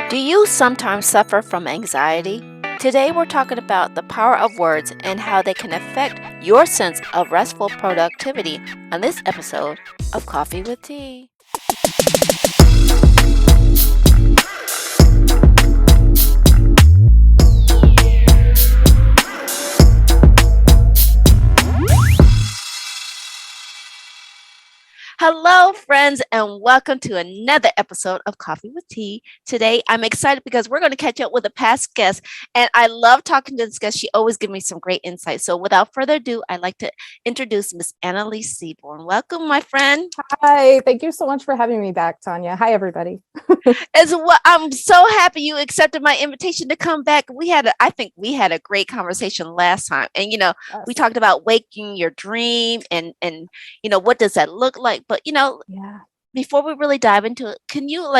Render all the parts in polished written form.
Do you sometimes suffer from anxiety? Today we're talking about the power of words and how they can affect your sense of restful productivity on this episode of Coffee with Tea. Hello, friends, and welcome to another episode of Coffee with Tea. Today, I'm excited because we're going to catch up with a past guest, and I love talking to this guest. She always gives me some great insight. So, without further ado, I'd like to introduce Miss Annaliese Seaborn. Welcome, my friend. Hi, thank you so much for having me back, Tanya. Hi, everybody. I'm so happy you accepted my invitation to come back. I think we had a great conversation last time, and we Yes. talked about waking your dream, and what does that look like. But Yeah. before we really dive into it, can you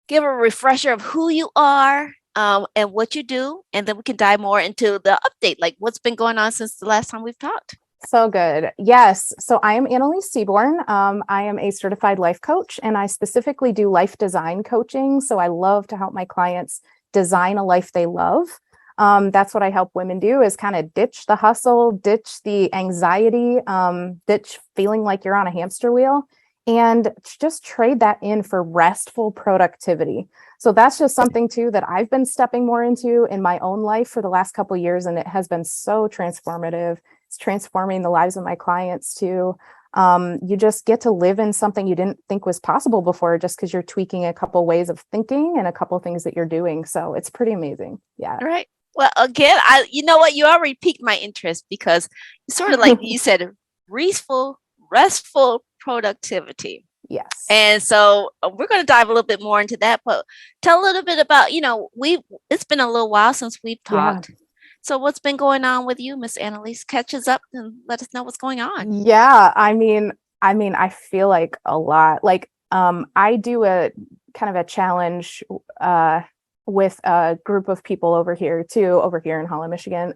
give a refresher of who you are and what you do, and then we can dive more into the update, like what's been going on since the last time we've talked. So good. Yes. So I am Annaliese Seaborn. I am a certified life coach, and I specifically do life design coaching. So I love to help my clients design a life they love. That's what I help women do, is kind of ditch the hustle, ditch the anxiety, ditch feeling like you're on a hamster wheel, and just trade that in for restful productivity. So that's just something too that I've been stepping more into in my own life for the last couple of years, and it has been so transformative. It's transforming the lives of my clients too. You just get to live in something you didn't think was possible before, just because you're tweaking a couple ways of thinking and a couple things that you're doing. So it's pretty amazing. Yeah. All right. Well, again, you know what? You already piqued my interest because sort of like you said, restful productivity. Yes. And so we're going to dive a little bit more into that, but tell a little bit about, it's been a little while since we've Yeah. talked. So what's been going on with you, Miss Annaliese? Catch us up and let us know what's going on. Yeah. I feel like a lot. I do a kind of a challenge with a group of people over here in Holland, Michigan,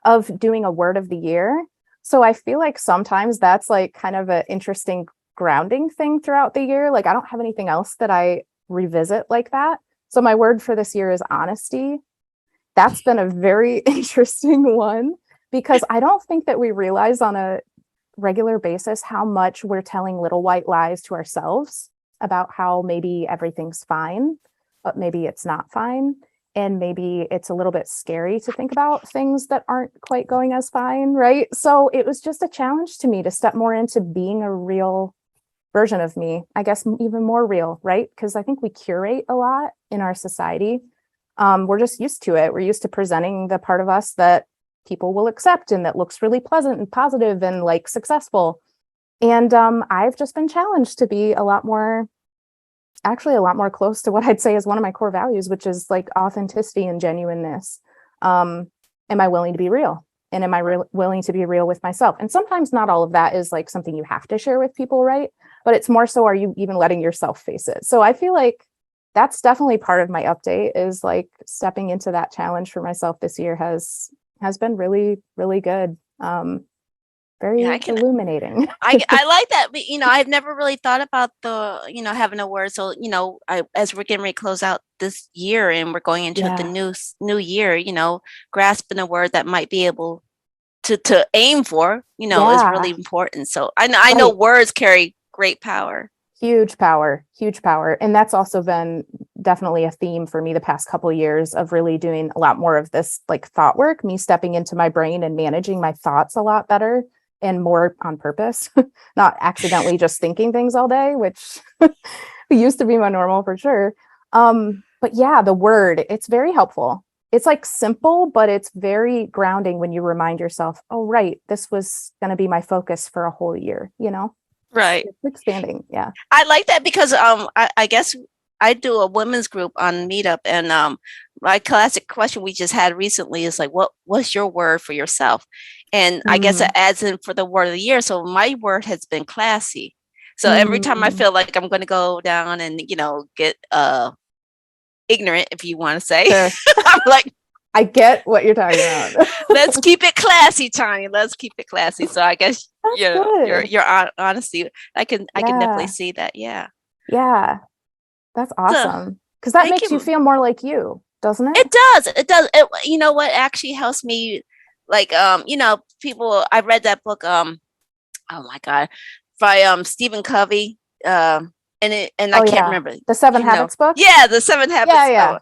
of doing a word of the year. So I feel like sometimes that's like kind of an interesting grounding thing throughout the year. Like I don't have anything else that I revisit like that. So my word for this year is honesty. That's been a very interesting one, because I don't think that we realize on a regular basis how much we're telling little white lies to ourselves about how maybe everything's fine, but maybe it's not fine. And maybe it's a little bit scary to think about things that aren't quite going as fine, right? So it was just a challenge to me to step more into being a real version of me, I guess, even more real, right? Because I think we curate a lot in our society. We're just used to it. We're used to presenting the part of us that people will accept and that looks really pleasant and positive and like successful. And I've just been challenged to be a lot more close to what I'd say is one of my core values, which is like authenticity and genuineness. Am I willing to be real? And am I willing to be real with myself? And sometimes not all of that is like something you have to share with people, right? But it's more so, are you even letting yourself face it? So I feel like that's definitely part of my update, is like stepping into that challenge for myself this year has been really, really good. Very illuminating. I like that. But, I've never really thought about having a word. So, as we're getting ready to close out this year and we're going into the new year, grasping a word that might be able to aim for, is really important. So I know words carry great power. Huge power. And that's also been definitely a theme for me the past couple of years, of really doing a lot more of this like thought work, me stepping into my brain and managing my thoughts a lot better and more on purpose, not accidentally just thinking things all day, which used to be my normal for sure. But yeah, the word, it's very helpful. It's like simple, but it's very grounding when you remind yourself, oh, right, this was going to be my focus for a whole year, Right. It's expanding. Yeah. I like that because I guess I do a women's group on Meetup, and my classic question we just had recently is like, what's your word for yourself? And I guess it adds in for the word of the year. So my word has been classy. So every time I feel like I'm going to go down and get ignorant, if you want to say, Sure. I'm like, I get what you're talking about. Let's keep it classy, Tanya. Let's keep it classy. So I guess your honesty, I can definitely see that. Yeah. Yeah. That's awesome. Because that Thank makes you you. feel more like you, doesn't it? It does. It does. You know what actually helps me? Like, people. I read that book. Oh my God, by Stephen Covey. And I Oh can't yeah. remember. The Seven You know, Habits book? yeah, the Seven Yeah, Habits. yeah.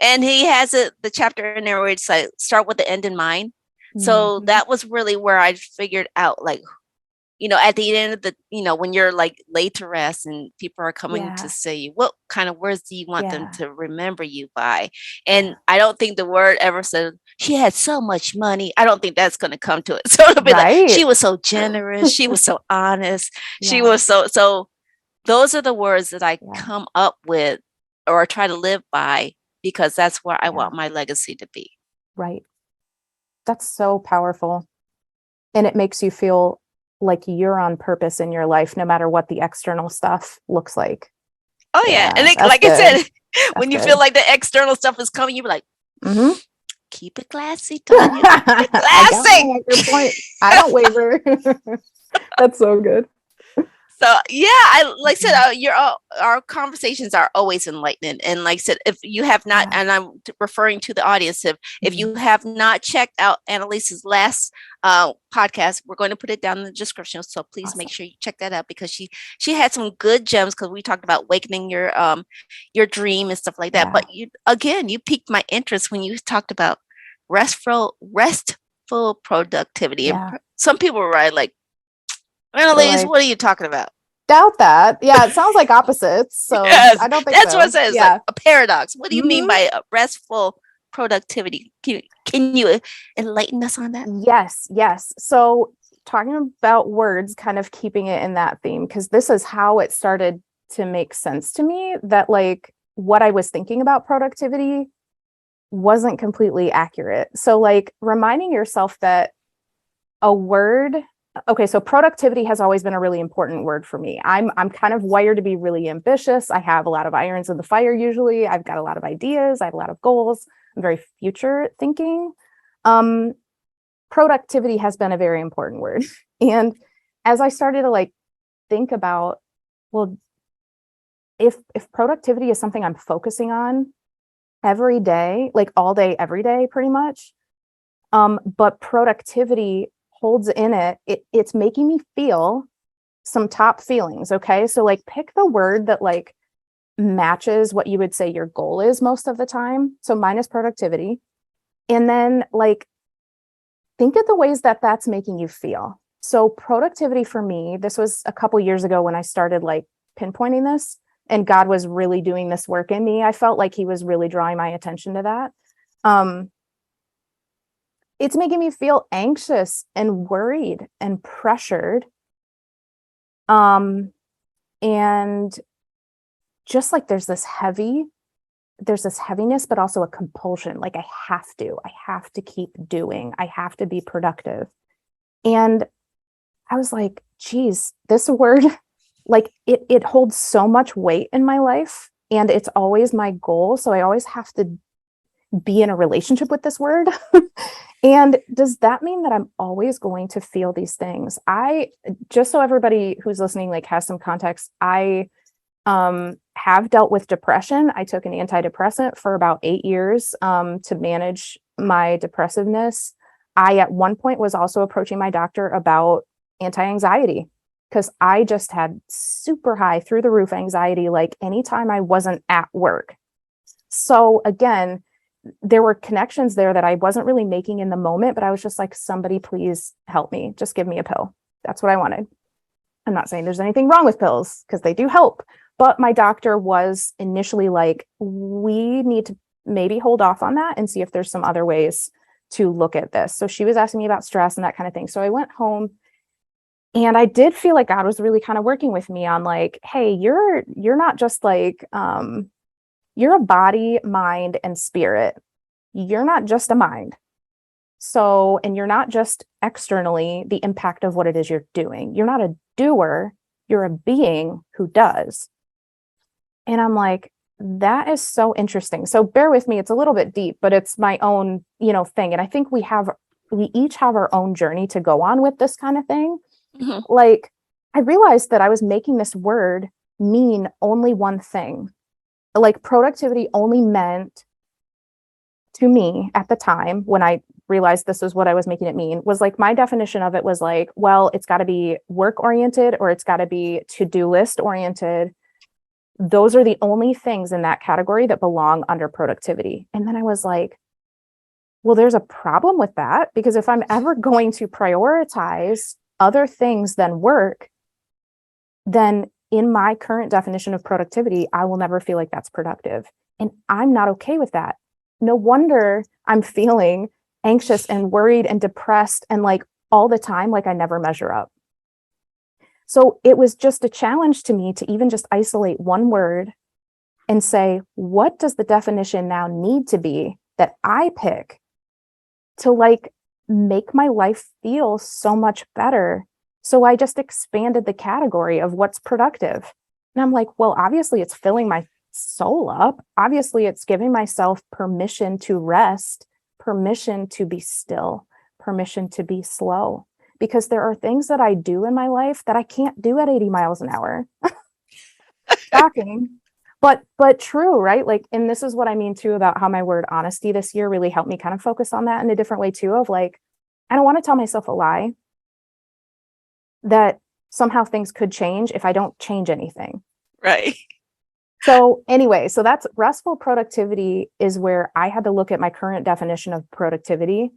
And he has the chapter in there where it's like start with the end in mind. So Mhm. that was really where I figured out, like, at the end of when you're like laid to rest and people are coming to Yeah. say, what kind of words do you want them Yeah. to remember you by? Yeah. And I don't think the word ever said she had so much money. I don't think that's going to come to it. So it'll be like, Right. she was so generous. She was so honest. She Yeah. was so those are the words that I Yeah. come up with or try to live by because that's where I Yeah. want my legacy to be. Right. That's so powerful. And it makes you feel like you're on purpose in your life, no matter what the external stuff looks like. Oh yeah. And Yeah, that's like I good. said, That's when you feel good. like the external stuff is coming, you're like, Mm-hmm. keep it classy, Tanya. Keep it I got classy. my anchor point. I don't waver. That's so good. So yeah, I like I said, Mhm. our conversations are always enlightening. And like I said, if you have not, Yeah. and I'm referring to the audience, if Mhm. you have not checked out Annaliese's last podcast, we're going to put it down in the description. So please make Awesome. sure you check that out because she had some good gems because we talked about awakening your dream and stuff like that. Yeah. But you piqued my interest when you talked about restful productivity. And Yeah. some people were right, like, They're Annalise, like, what are you talking about? doubt that. Yeah, it sounds like opposites. So Yes, I don't think that's what it so. says, like Yeah. a paradox. What do you mean Hmm. by restful productivity? Can you enlighten us on that? Yes. Yes. So talking about words, kind of keeping it in that theme, because this is how it started to make sense to me that like what I was thinking about productivity wasn't completely accurate. So like reminding yourself that a word, okay, so productivity has always been a really important word for me. I'm kind of wired to be really ambitious. I have a lot of irons in the fire usually. I've got a lot of ideas, I have a lot of goals. I'm very future thinking. Um Productivity has been a very important word. And as I started to like think about, well, if productivity is something I'm focusing on every day, like all day, every day, pretty much, but productivity holds in it's making me feel some top feelings. Okay. So like pick the word that like matches what you would say your goal is most of the time. So mine is productivity. And then like think of the ways that that's making you feel. So productivity for me, this was a couple years ago when I started like pinpointing this and God was really doing this work in me. I felt like he was really drawing my attention to that. Um, it's making me feel anxious and worried and pressured. Um, and just like there's this heaviness, but also a compulsion. Like I have to keep doing, I have to be productive. And I was like, geez, this word, like it holds so much weight in my life and it's always my goal. So I always have to be in a relationship with this word. And does that mean that I'm always going to feel these things? Just so everybody who's listening, like has some context, I have dealt with depression. I took an antidepressant for about 8 years to manage my depressiveness. I, at one point, was also approaching my doctor about anti-anxiety because I just had super high through the roof anxiety, like anytime I wasn't at work. So again, there were connections there that I wasn't really making in the moment, but I was just like, somebody please help me. Just give me a pill. That's what I wanted. I'm not saying there's anything wrong with pills because they do help. But my doctor was initially like, we need to maybe hold off on that and see if there's some other ways to look at this. So she was asking me about stress and that kind of thing. So I went home and I did feel like God was really kind of working with me on like, hey, you're not just like you're a body, mind, and spirit. You're not just a mind. So, and you're not just externally the impact of what it is you're doing. You're not a doer, you're a being who does. And I'm like, that is so interesting. So bear with me, it's a little bit deep, but it's my own, thing. And I think we each have our own journey to go on with this kind of thing. Mm-hmm. Like, I realized that I was making this word mean only one thing. like productivity only meant to me at the time, when I realized this was what I was making it mean, was like, my definition of it was like, well, it's got to be work oriented or it's got to be to-do list oriented. Those are the only things in that category that belong under productivity. And then I was like, well, there's a problem with that, because if I'm ever going to prioritize other things than work, then in my current definition of productivity, I will never feel like that's productive. And I'm not okay with that. No wonder I'm feeling anxious and worried and depressed and like all the time, like I never measure up. So it was just a challenge to me to even just isolate one word and say, what does the definition now need to be that I pick to like make my life feel so much better? So I just expanded the category of what's productive. And I'm like, well, obviously it's filling my soul up. Obviously it's giving myself permission to rest, permission to be still, permission to be slow. Because there are things that I do in my life that I can't do at 80 miles an hour. Shocking, but true, right? Like, and this is what I mean too about how my word honesty this year really helped me kind of focus on that in a different way too, of like, I don't want to tell myself a lie that somehow things could change if I don't change anything. Right. So anyway, so that's restful productivity is where I had to look at my current definition of productivity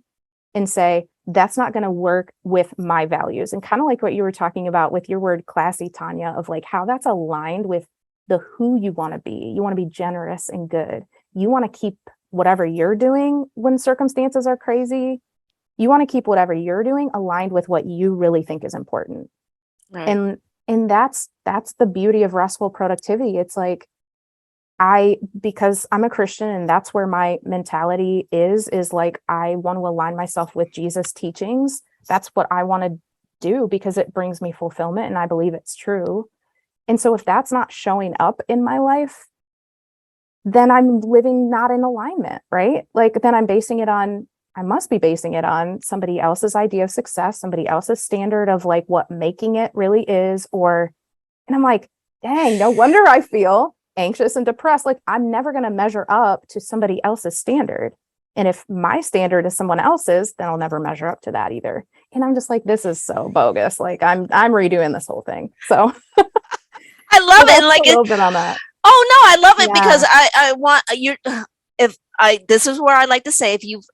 and say, that's not going to work with my values. And kind of like what you were talking about with your word classy, Tanya, of like how that's aligned with the who you want to be. You want to be generous and good. You want to keep whatever you're doing when circumstances are crazy. You want to keep whatever you're doing aligned with what you really think is important. Right. And that's the beauty of restful productivity. It's like, because I'm a Christian and that's where my mentality is like, I want to align myself with Jesus' teachings. That's what I want to do because it brings me fulfillment and I believe it's true. And so if that's not showing up in my life, then I'm living not in alignment, right? Like then I must be basing it on somebody else's idea of success, somebody else's standard of like what making it really is, and I'm like, dang, no wonder I feel anxious and depressed. Like I'm never going to measure up to somebody else's standard. And if my standard is someone else's, then I'll never measure up to that either. And I'm just like, this is so bogus. Like I'm redoing this whole thing. So I love it. Like a little bit on that. Oh no, I love it Yeah. because I want you. This is where I like to say, if you've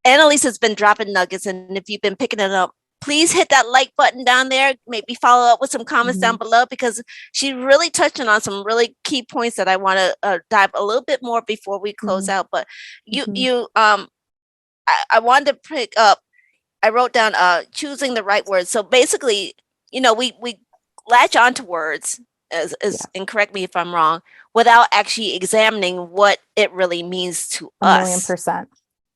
Annaliese has been dropping nuggets, and if you've been picking it up, please hit that like button down there. Maybe follow up with some comments down below because she's really touching on some really key points that I want to dive a little bit more before we close out. But I wanted to pick up. I wrote down choosing the right words. So basically, we latch onto words. And correct me if I'm wrong, without actually examining what it really means to us. 1,000,000%.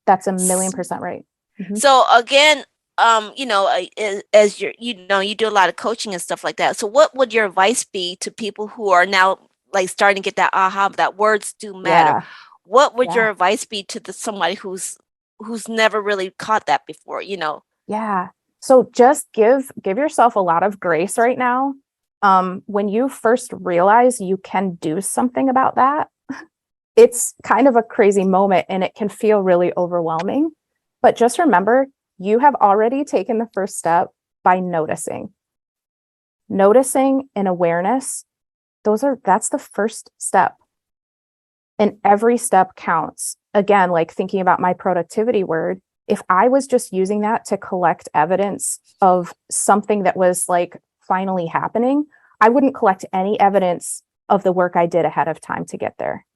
That's 1,000,000% right. So again, as you do a lot of coaching and stuff like that. So what would your advice be to people who are now like starting to get that aha, that words do matter? Yeah. What would your advice be to somebody who's never really caught that before, Yeah. So just give yourself a lot of grace right now. When you first realize you can do something about that, it's kind of a crazy moment and it can feel really overwhelming. But just remember, you have already taken the first step by noticing. Noticing and awareness, that's the first step. And every step counts. Again, like thinking about my productivity word, if I was just using that to collect evidence of something that was like finally happening, I wouldn't collect any evidence of the work I did ahead of time to get there.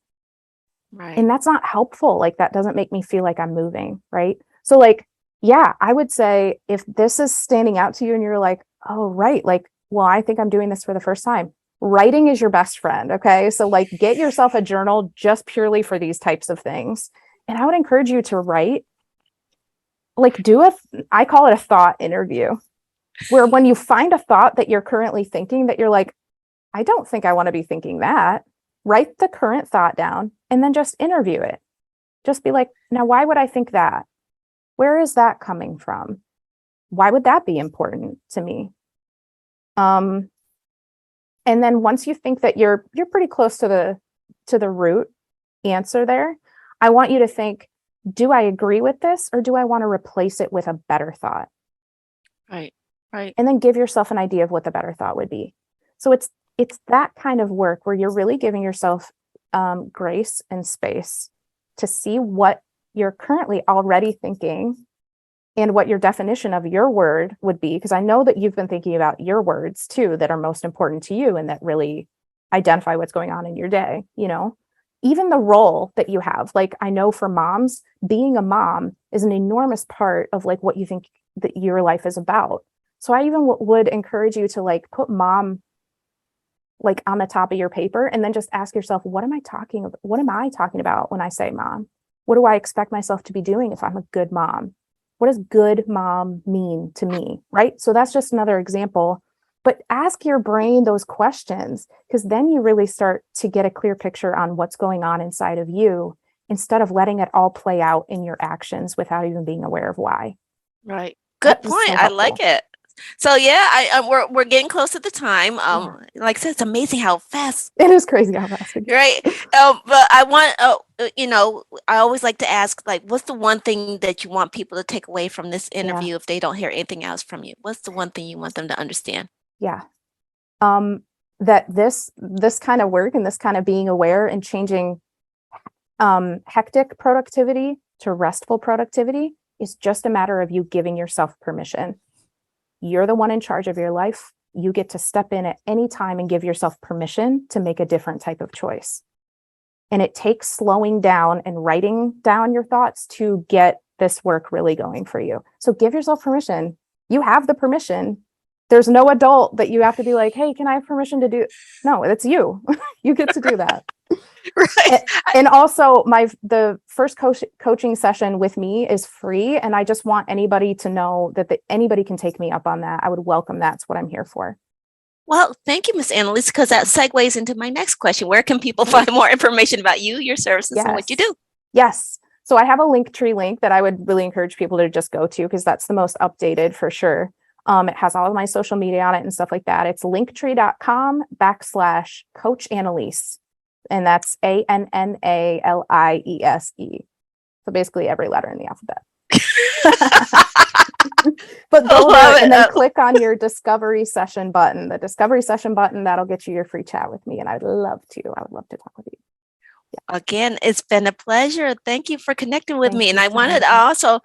Right. And that's not helpful. Like that doesn't make me feel like I'm moving. Right. So like, yeah, I would say if this is standing out to you and you're like, oh, right. Like, well, I think I'm doing this for the first time. Writing is your best friend. Okay. So like get yourself a journal just purely for these types of things. And I would encourage you to write, like I call it a thought interview, where when you find a thought that you're currently thinking that you're like, I don't think I want to be thinking that, write the current thought down and then just interview it. Just be like, now, why would I think that? Where is that coming from? Why would that be important to me? And then once you think that you're pretty close to to the root answer there, I want you to think, do I agree with this, or do I want to replace it with a better thought? Right. Right. And then give yourself an idea of what the better thought would be. So it's that kind of work where you're really giving yourself grace and space to see what you're currently already thinking and what your definition of your word would be. Because I know that you've been thinking about your words too, that are most important to you and that really identify what's going on in your day, you know? Even the role that you have. Like, I know for moms, being a mom is an enormous part of like what you think that your life is about. So I even would encourage you to like put mom like on the top of your paper and then just ask yourself, what am I talking about when I say mom? What do I expect myself to be doing if I'm a good mom? What does good mom mean to me? Right? So that's just another example. But ask your brain those questions, because then you really start to get a clear picture on what's going on inside of you instead of letting it all play out in your actions without even being aware of why. Right. Good That was point. so I like helpful. it. So yeah, we're getting close to the time. Yeah. Like I said, it's amazing how fast, It is crazy how fast it right? goes. But I want, I always like to ask, like, what's the one thing that you want people to take away from this Yeah. interview if they don't hear anything else from you? What's the one thing you want them to understand? Yeah. That this kind of work and this kind of being aware and changing hectic productivity to restful productivity is just a matter of you giving yourself permission. You're the one in charge of your life. You get to step in at any time and give yourself permission to make a different type of choice. And it takes slowing down and writing down your thoughts to get this work really going for you. So give yourself permission. You have the permission. There's no adult that you have to be like, hey, can I have permission to do? No, it's you. You get to do that. Right. And also the first coaching session with me is free. And I just want anybody to know that anybody can take me up on that. I would welcome that. That's what I'm here for. Well, thank you, Miss Annaliese, because that segues into my next question. Where can people find more information about you, your services, and what you do? Yes. So I have a Linktree link that I would really encourage people to just go to, because that's the most updated for sure. It has all of my social media on it and stuff like that. It's linktree.com/Coach Annaliese. And that's ANNALIESE. So basically every letter in the alphabet. But go there and then click on your discovery session button. The discovery session button, that'll get you your free chat with me. And I would love to talk with you. Yeah. Again, it's been a pleasure. Thank you for connecting with me. And I wanted to also,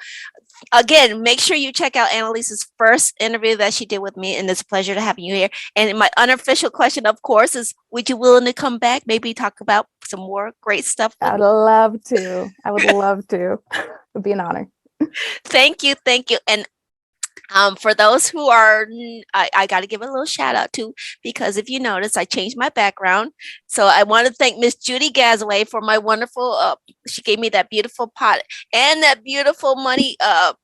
again, make sure you check out Annaliese's first interview that she did with me. And it's a pleasure to have you here. And my unofficial question, of course, is would you willing to come back? Maybe talk about some more great stuff? I would love to. I would love to. It would be an honor. Thank you. Thank you. And for those who are, I got to give a little shout out to, because if you notice, I changed my background. So I want to thank Miss Judy Gazaway for my wonderful, she gave me that beautiful pot and that beautiful money, oh,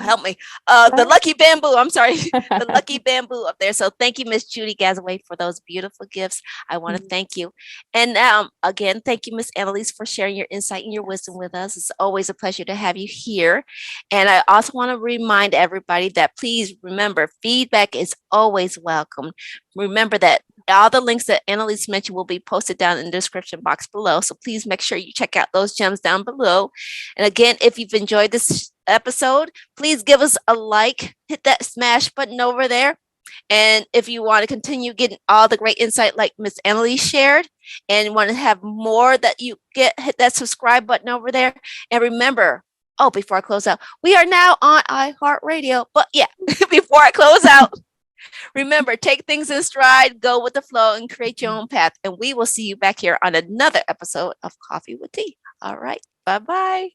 help me. The lucky bamboo. I'm sorry. The lucky bamboo up there. So thank you, Miss Judy Gazaway, for those beautiful gifts. I want to thank you. And again, thank you, Miss Annaliese, for sharing your insight and your wisdom with us. It's always a pleasure to have you here. And I also want to remind everybody that please remember, feedback is always welcome. Remember that all the links that Annaliese mentioned will be posted down in the description box below. So please make sure you check out those gems down below. And again, if you've enjoyed this episode, please give us a like, hit that smash button over there. And if you want to continue getting all the great insight like Miss Annaliese shared and want to have more that you get, hit that subscribe button over there. And remember, before I close out, we are now on iHeartRadio. But yeah, before I close out, remember, take things in stride, go with the flow, and create your own path. And we will see you back here on another episode of Coffee with Tea. All right. Bye-bye.